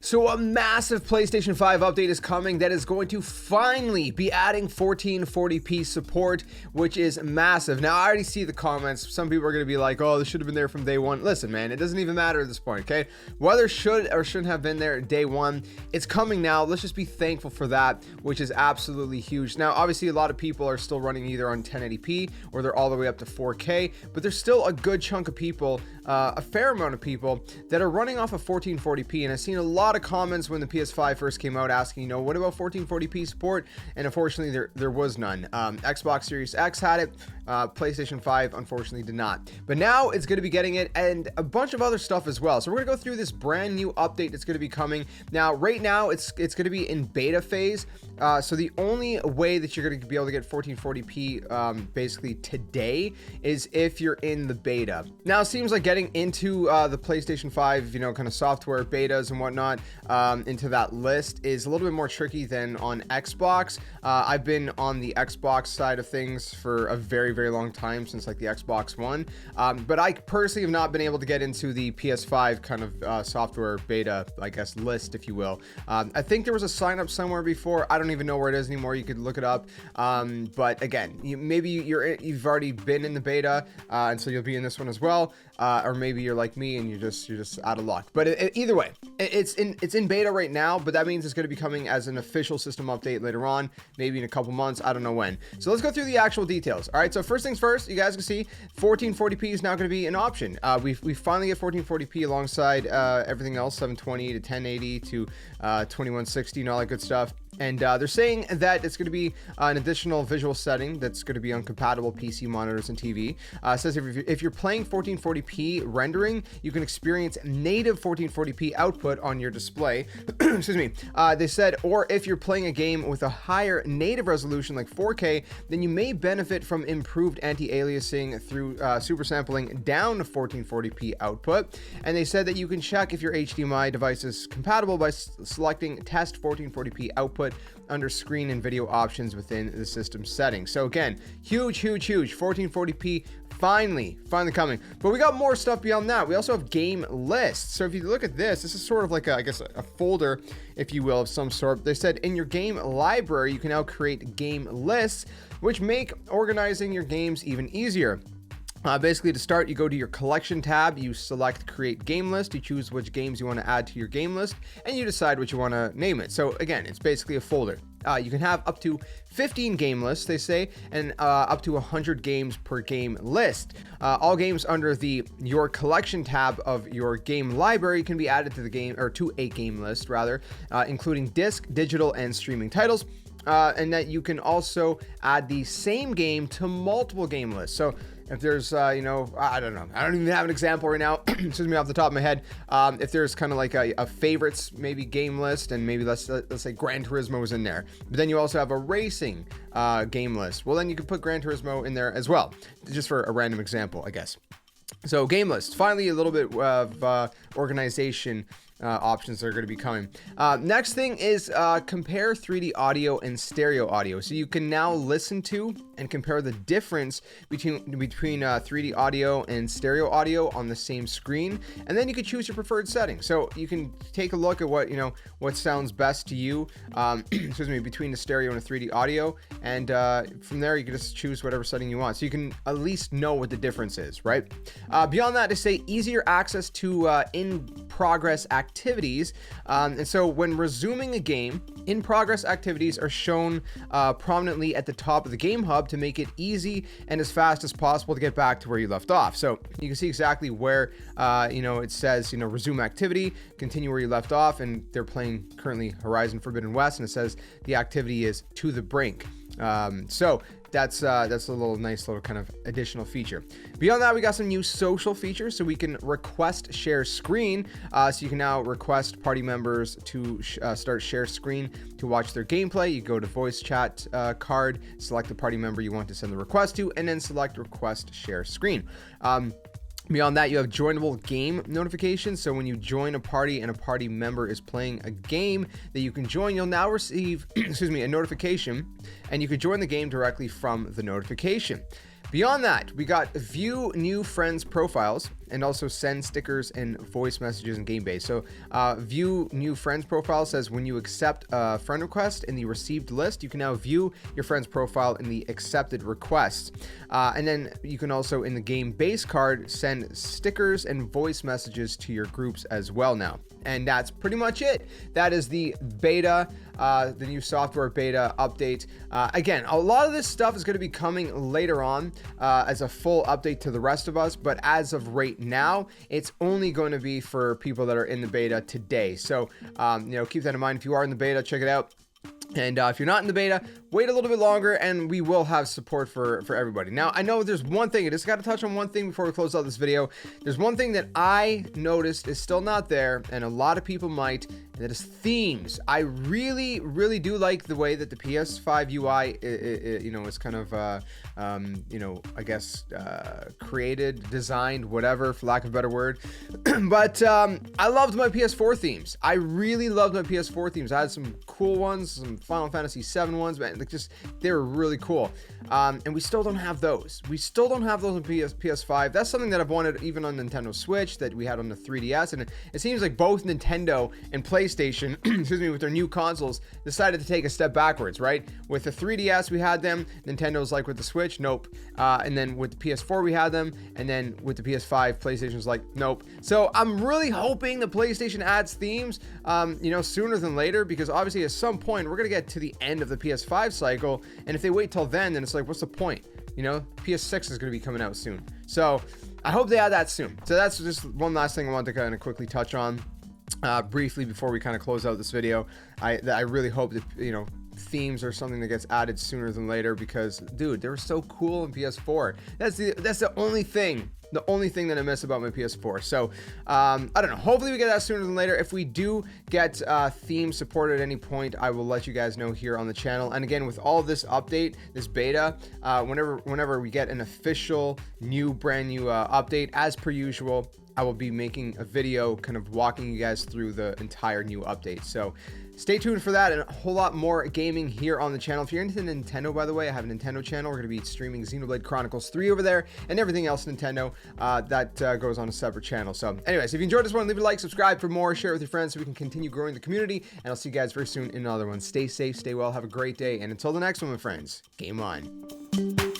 So a massive PlayStation 5 update is coming that is going to finally be adding 1440p support, which is massive. Now, I already see the comments. Some people are going to be like, oh, this should have been there from day one. Listen, man, it doesn't even matter at this point, okay? Whether it should or shouldn't have been there day one, it's coming now. Let's just be thankful for that, which is absolutely huge. Now, obviously, a lot of people are still running either on 1080p or they're all the way up to 4K, but there's still a good chunk of people, a fair amount of people that are running off of 1440p, and I've seen a lot of comments when the PS5 first came out asking, you know, what about 1440p support? And unfortunately, there was none. Xbox Series X had it. PlayStation 5 unfortunately did not. But now it's going to be getting it, and a bunch of other stuff as well. So we're going to go through this brand new update that's going to be coming. Now, right now, it's going to be in beta phase. So the only way that you're going to be able to get 1440p basically today is if you're in the beta. Now, it seems like getting into the PlayStation 5, you know, kind of software betas and whatnot, into that list is a little bit more tricky than on Xbox. I've been on the Xbox side of things for a very, very long time, since like the Xbox One. But I personally have not been able to get into the PS5 kind of software beta, I guess, list, if you will. I think there was a sign up somewhere before. I don't even know where it is anymore. You could look it up. But again, maybe you've already been in the beta, and so you'll be in this one as well. Or maybe you're like me and you're just out of luck. But either way, it's in beta right now, but that means it's going to be coming as an official system update later on, maybe in a couple months. I don't know when. So let's go through the actual details. All right, so first things first, you guys can see 1440p is now going to be an option. We finally get 1440p alongside everything else, 720 to 1080 to 2160 and all that good stuff. And they're saying that it's going to be an additional visual setting that's going to be on compatible PC monitors and TV. It says if you're playing 1440p rendering, you can experience native 1440p output on your display. Excuse me. They said, or if you're playing a game with a higher native resolution like 4K, then you may benefit from improved anti-aliasing through super sampling down to 1440p output. And they said that you can check if your HDMI device is compatible by selecting test 1440p output under screen and video options within the system settings. So again, huge 1440p finally coming. But we got more stuff beyond that. We also have game lists. So if you look at this is sort of like I guess a folder, if you will, of some sort. They said in your game library, you can now create game lists, which make organizing your games even easier. Basically, to start, you go to your collection tab, you select create game list, you choose which games you want to add to your game list, and you decide what you want to name it. So again, it's basically a folder. You can have up to 15 game lists, they say, and up to 100 games per game list. All games under the your collection tab of your game library can be added to the game, or to a game list rather, including disc, digital, and streaming titles. And that you can also add the same game to multiple game lists. So if there's, you know, I don't know, I don't even have an example right now, excuse me, off the top of my head. If there's kind of like a favorites, maybe game list, and maybe let's say Gran Turismo is in there, but then you also have a racing game list. Well, then you can put Gran Turismo in there as well, just for a random example, I guess. So game lists, finally a little bit of organization options that are going to be coming. Next thing is compare 3D audio and stereo audio. So you can now listen to and compare the difference between 3D audio and stereo audio on the same screen, and then you can choose your preferred setting. So you can take a look at what sounds best to you, excuse me, between the stereo and the 3D audio, and from there you can just choose whatever setting you want. So you can at least know what the difference is, right? Beyond that, they say easier access to in-progress activities. And so when resuming a game, in-progress activities are shown prominently at the top of the game hub to make it easy and as fast as possible to get back to where you left off. So you can see exactly where, it says, resume activity, continue where you left off, and they're playing currently Horizon Forbidden West, and it says the activity is to the brink. So that's a nice little kind of additional feature. Beyond that, we got some new social features, so we can request share screen. So you can now request party members to start share screen to watch their gameplay. You go to voice chat card, select the party member you want to send the request to, and then select request share screen. Beyond that, you have joinable game notifications. So when you join a party and a party member is playing a game that you can join, you'll now receive, excuse me, a notification, and you can join the game directly from the notification. Beyond that, we got view new friends profiles. and also send stickers and voice messages in game base. So view new friends profile says when you accept a friend request in the received list, you can now view your friend's profile in the accepted requests. And then you can also in the game base card send stickers and voice messages to your groups as well now. And that's pretty much it. That is the beta, the new software beta update. Again, a lot of this stuff is going to be coming later on as a full update to the rest of us. But as of right now, it's only going to be for people that are in the beta today. So, keep that in mind. If you are in the beta, check it out. And if you're not in the beta, wait a little bit longer and we will have support for everybody. Now, I know there's one thing, I just got to touch on one thing before we close out this video. There's one thing that I noticed is still not there, and a lot of people might, and that is themes. I really, really do like the way that the PS5 UI, is kind of, I guess, created, designed, whatever, for lack of a better word. But I loved my PS4 themes. I really loved my PS4 themes. I had some cool ones, some Final Fantasy VII ones, man. They were really cool. And we still don't have those. We still don't have those on PS5. That's something that I've wanted even on Nintendo Switch, that we had on the 3DS. And it seems like both Nintendo and PlayStation, excuse me, with their new consoles, decided to take a step backwards, right? With the 3DS, we had them. Nintendo's like with the Switch, nope. And then with the PS4, we had them. And then with the PS5, PlayStation's like, nope. So I'm really hoping the PlayStation adds themes, sooner than later, because obviously at some point we're going to get to the end of the PS5 cycle. And if they wait till then it's like, what's the point? PS6 is going to be coming out soon. So I hope they add that soon. So that's just one last thing I want to kind of quickly touch on briefly before we kind of close out this video. I really hope that, themes are something that gets added sooner than later, because dude, they were so cool in PS4. That's the only thing that I miss about my PS4. So I don't know, hopefully we get that sooner than later. If we do get themes supported at any point, I will let you guys know here on the channel. And again, with all this update, this beta, whenever we get an official brand new update, as per usual, I will be making a video kind of walking you guys through the entire new update. So stay tuned for that and a whole lot more gaming here on the channel. If you're into Nintendo, by the way, I have a Nintendo channel. We're going to be streaming Xenoblade Chronicles 3 over there, and everything else Nintendo that goes on a separate channel. So anyways, if you enjoyed this one, leave a like, subscribe for more, share it with your friends so we can continue growing the community, and I'll see you guys very soon in another one. Stay safe, stay well, have a great day, and until the next one, my friends, game on.